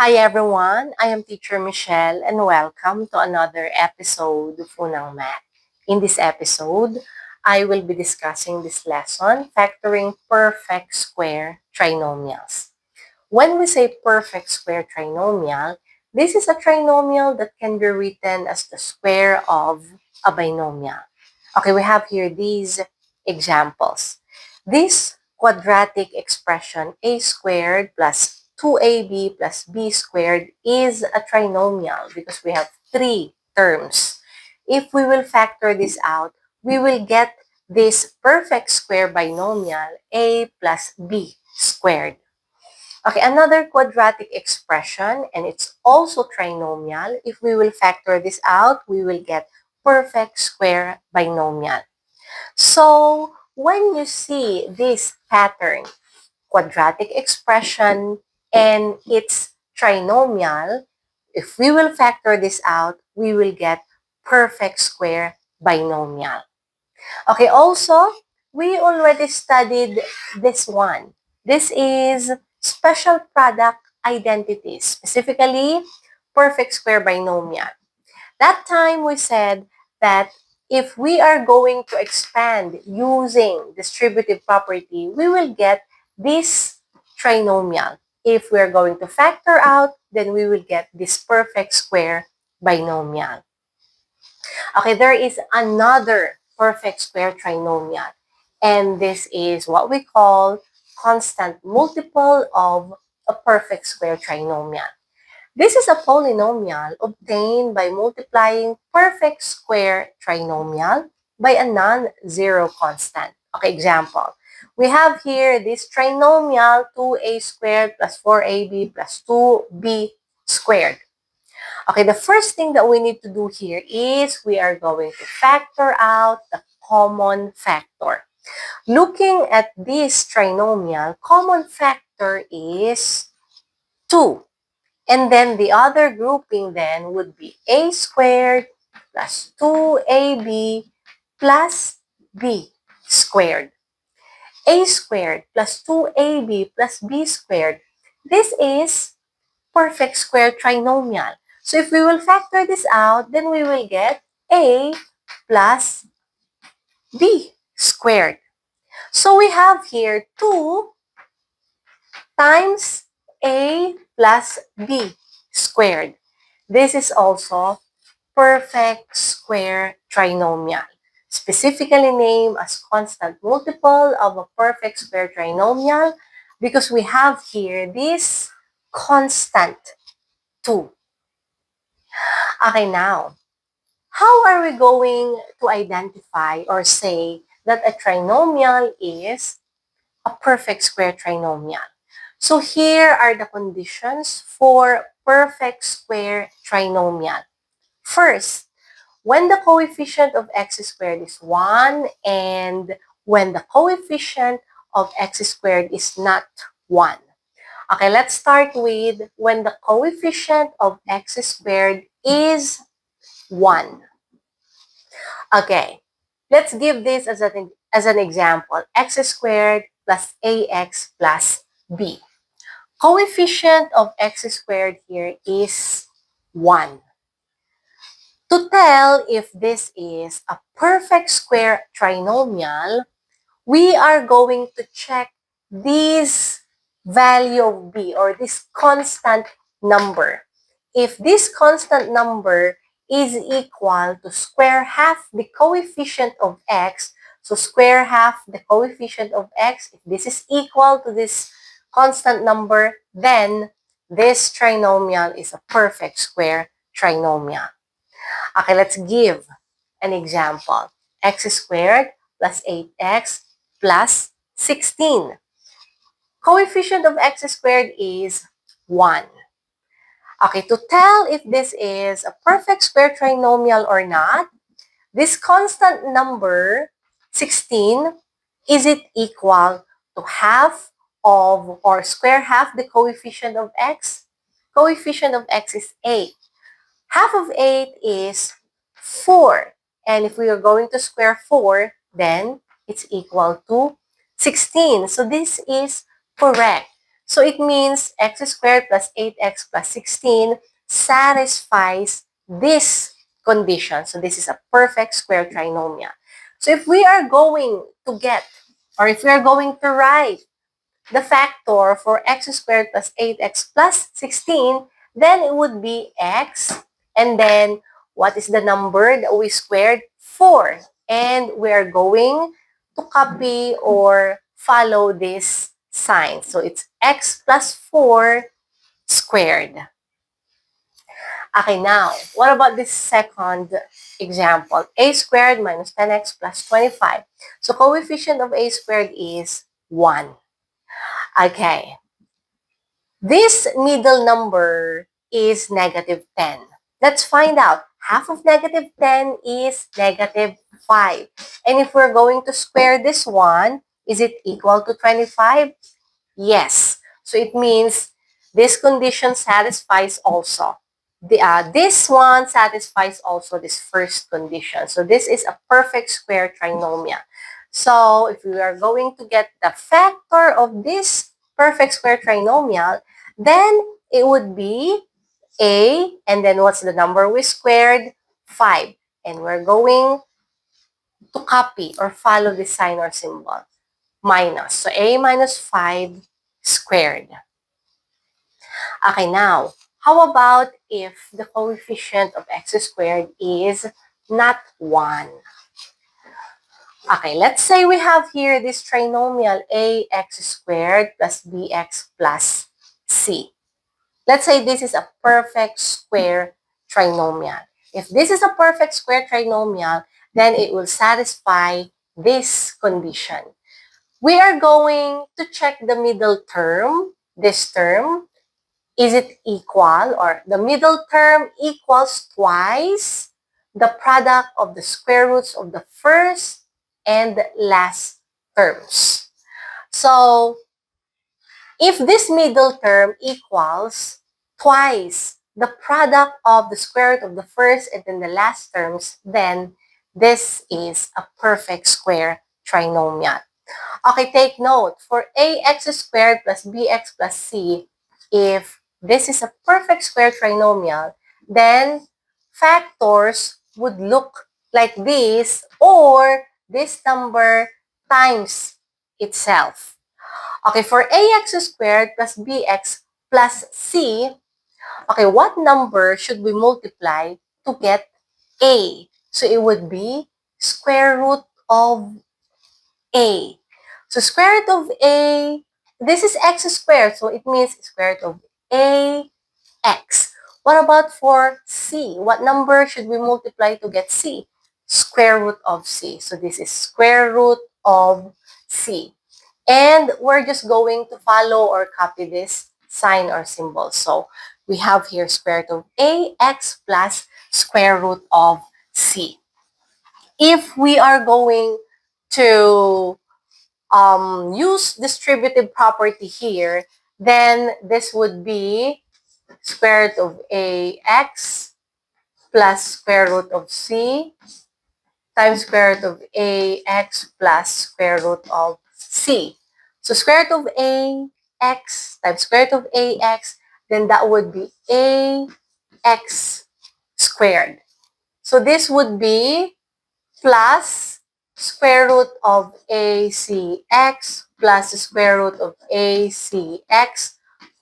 Hi everyone, I am Teacher Michelle and welcome to another episode of Unang Math. In this episode, I will be discussing this lesson, factoring perfect square trinomials. When we say perfect square trinomial, this is a trinomial that can be written as the square of a binomial. Okay, we have here these examples. This quadratic expression a squared plus 2ab plus b squared is a trinomial because we have three terms. If we will factor this out, we will get this perfect square binomial a plus b squared. Okay, another quadratic expression, and it's also trinomial. If we will factor this out, we will get perfect square binomial. So, when you see this pattern, quadratic expression, and its trinomial, if we will factor this out, we will get perfect square binomial. Okay, also, we already studied this one. This is special product identities, specifically perfect square binomial. That time we said that if we are going to expand using distributive property, we will get this trinomial. If we're going to factor out, then we will get this perfect square binomial. Okay, there is another perfect square trinomial, and this is what we call constant multiple of a perfect square trinomial. This is a polynomial obtained by multiplying perfect square trinomial by a non-zero constant. Okay, example. We have here this trinomial 2a squared plus 4ab plus 2b squared. Okay, the first thing that we need to do here is we are going to factor out the common factor. Looking at this trinomial, common factor is 2. And then the other grouping then would be a squared plus 2ab plus b squared. A squared plus 2ab plus b squared. This is perfect square trinomial. So if we will factor this out, then we will get a plus b squared. So we have here 2 times a plus b squared. This is also perfect square trinomial, specifically named as constant multiple of a perfect square trinomial because we have here this constant 2. Okay, now, how are we going to identify or say that a trinomial is a perfect square trinomial? So here are the conditions for perfect square trinomial. First, when the coefficient of x squared is 1 and when the coefficient of x squared is not 1. Okay, let's start with when the coefficient of x squared is 1. Okay, let's give this as an example. X squared plus ax plus b. Coefficient of x squared here is 1. To tell if this is a perfect square trinomial, we are going to check this value of b or this constant number. If this constant number is equal to square half the coefficient of x, so square half the coefficient of x, if this is equal to this constant number, then this trinomial is a perfect square trinomial. Okay, let's give an example. X squared plus 8x plus 16. Coefficient of x squared is 1. Okay, to tell if this is a perfect square trinomial or not, this constant number, 16, is it equal to half of or square half the coefficient of x? Coefficient of x is 8. Half of 8 is 4. And if we are going to square 4, then it's equal to 16. So this is correct. So it means x squared plus 8x plus 16 satisfies this condition. So this is a perfect square trinomial. So if we are going to get, or if we are going to write the factor for x squared plus 8x plus 16, then it would be x, and then what is the number that we squared? 4. And we are going to copy or follow this sign. So it's x plus 4 squared. Okay, now, what about this second example? A squared minus 10x plus 25. So coefficient of a squared is 1. Okay. This middle number is negative 10. Let's find out. Half of negative 10 is negative 5. And if we're going to square this one, is it equal to 25? Yes. So it means this condition satisfies also. This one satisfies also this first condition. So this is a perfect square trinomial. So if we are going to get the factor of this perfect square trinomial, then it would be a, and then what's the number we squared? 5. And we're going to copy or follow the sign or symbol. Minus. So a minus 5 squared. Okay, now, how about if the coefficient of x squared is not 1? Okay, let's say we have here this trinomial ax squared plus bx plus c. Let's say this is a perfect square trinomial. If this is a perfect square trinomial, then it will satisfy this condition. We are going to check the middle term, this term. Is it equal, or the middle term equals twice the product of the square roots of the first and last terms. So if this middle term equals twice the product of the square root of the first and then the last terms, then this is a perfect square trinomial. Okay, take note. For ax squared plus bx plus c, if this is a perfect square trinomial, then factors would look like this, or this number times itself. Okay, for ax squared plus bx plus c, okay, what number should we multiply to get a? So it would be square root of a. So square root of a, this is x squared, so it means square root of a x. What about for c? What number should we multiply to get c? Square root of c. So this is square root of c. And we're just going to follow or copy this sign or symbol. So we have here square root of ax plus square root of c. If we are going to use distributive property here, then this would be square root of ax plus square root of c times square root of ax plus square root of c. So square root of ax times square root of ax, then that would be ax squared. So this would be plus square root of acx plus the square root of acx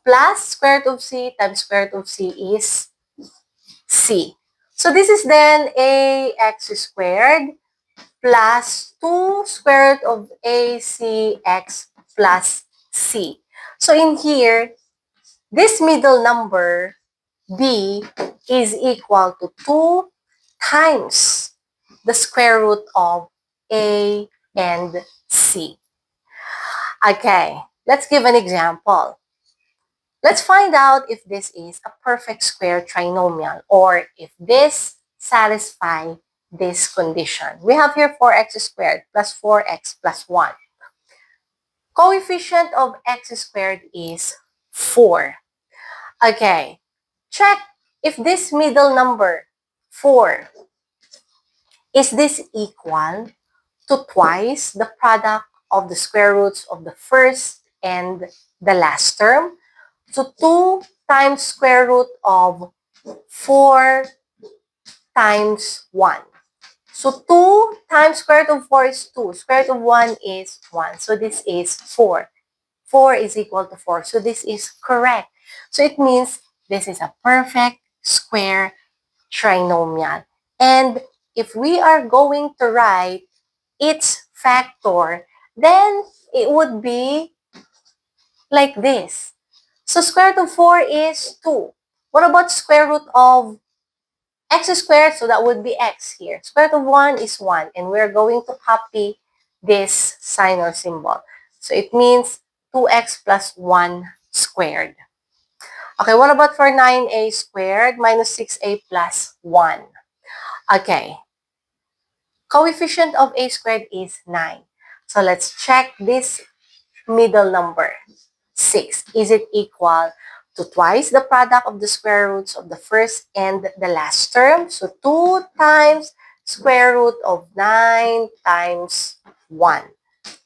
plus square root of c times square root of c is c. So this is then ax squared plus 2 square root of acx plus c. So in here, this middle number, b, is equal to 2 times the square root of a and c. Okay, let's give an example. Let's find out if this is a perfect square trinomial or if this satisfies this condition. We have here 4x squared plus 4x plus 1. Coefficient of x squared is 4. Okay, check if this middle number, 4, is this equal to twice the product of the square roots of the first and the last term. So 2 times square root of 4 times 1. So 2 times square root of 4 is 2. Square root of 1 is 1. So this is 4. 4 is equal to 4. So this is correct. So it means this is a perfect square trinomial. And if we are going to write its factor, then it would be like this. So square root of 4 is 2. What about square root of x squared? So that would be x here. Square root of 1 is 1. And we're going to copy this sign or symbol. So it means 2x plus 1 squared. Okay, what about for 9a squared minus 6a plus 1? Okay, coefficient of a squared is 9. So let's check this middle number, 6. Is it equal to twice the product of the square roots of the first and the last term? So 2 times square root of 9 times 1.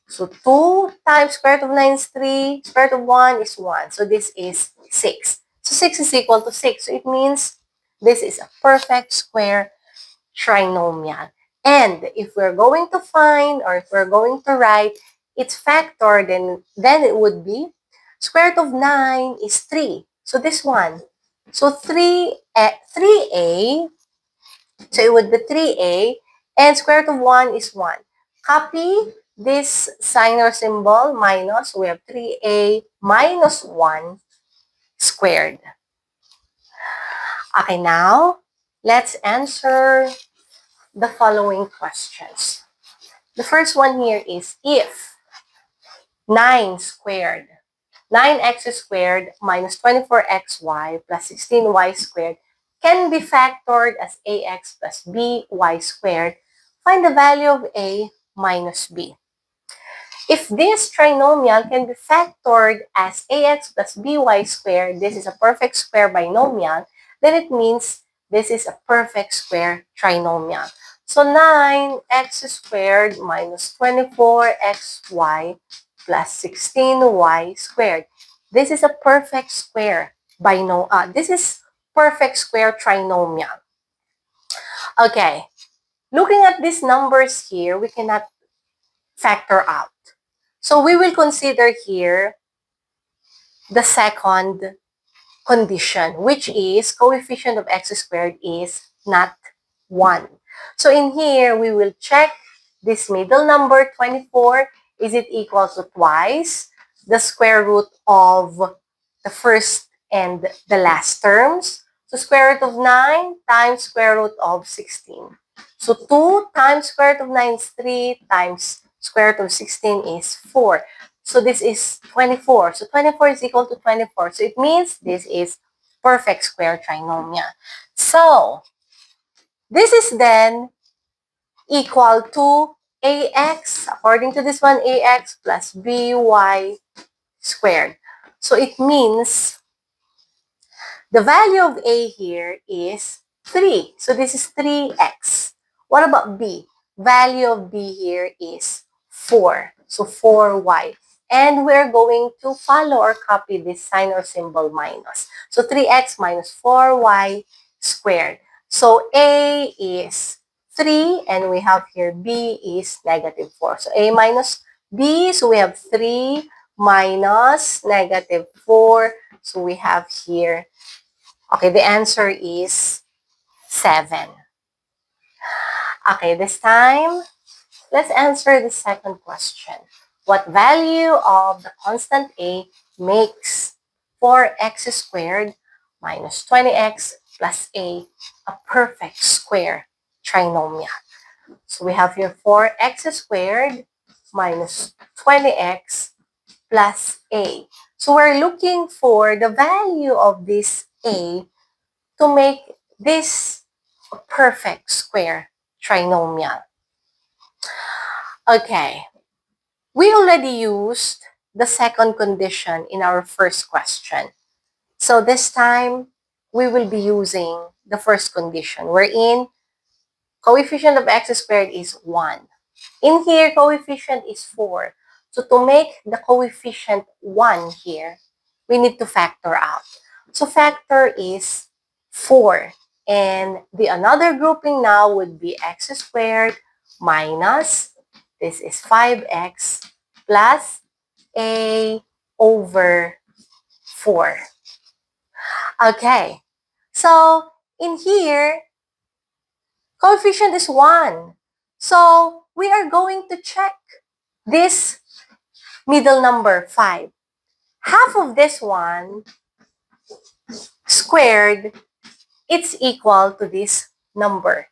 So 2 times square root of 9 is 3, square root of 1 is 1. So this is 6. So 6 is equal to 6. So it means this is a perfect square trinomial. And if we're going to find, or if we're going to write its factor, then it would be square root of 9 is 3. So this one. So 3a, so it would be 3a, and square root of 1 is 1. Copy this sign or symbol, minus. So we have 3a minus 1 squared. Okay, now let's answer the following questions. The first one here is if 9 squared, 9x squared minus 24xy plus 16y squared can be factored as ax plus by squared, find the value of a minus b. If this trinomial can be factored as ax plus by squared, this is a perfect square binomial, then it means this is a perfect square trinomial. So 9x squared minus 24xy plus 16y squared. This is a perfect square this is perfect square trinomial. Okay, looking at these numbers here, we cannot factor out. So we will consider here the second condition, which is coefficient of x squared is not 1. So in here, we will check this middle number, 24. Is it equal to twice the square root of the first and the last terms? So square root of 9 times square root of 16. So 2 times square root of 9 is 3 times square root of 16 is 4. So this is 24. So 24 is equal to 24. So it means this is perfect square trinomial. So this is then equal to ax, according to this one, ax plus by squared. So it means the value of a here is 3. So this is 3x. What about b? Value of b here is 4. So 4y. And we're going to follow or copy this sign or symbol minus. So 3x minus 4y squared. So a is 3 and we have here b is negative 4. So a minus b, so we have 3 minus negative 4. So we have here, okay, the answer is 7. Okay, this time, let's answer the second question. What value of the constant a makes 4x squared minus 20x plus a perfect square trinomial? So we have here 4x squared minus 20x plus a. So we're looking for the value of this a to make this a perfect square trinomial. Okay, we already used the second condition in our first question. So this time, we will be using the first condition, wherein coefficient of x squared is 1. In here, coefficient is 4. So to make the coefficient 1 here, we need to factor out. So factor is 4. And the another grouping now would be x squared minus, this is 5x, plus a over 4. Okay, so in here, coefficient is 1. So we are going to check this middle number, 5. Half of this one squared, it's equal to this number,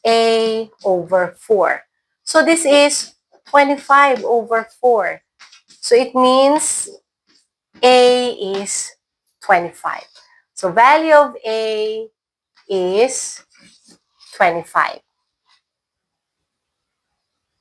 a over 4. So this is 25 over 4. So it means a is 25. So value of a is 25.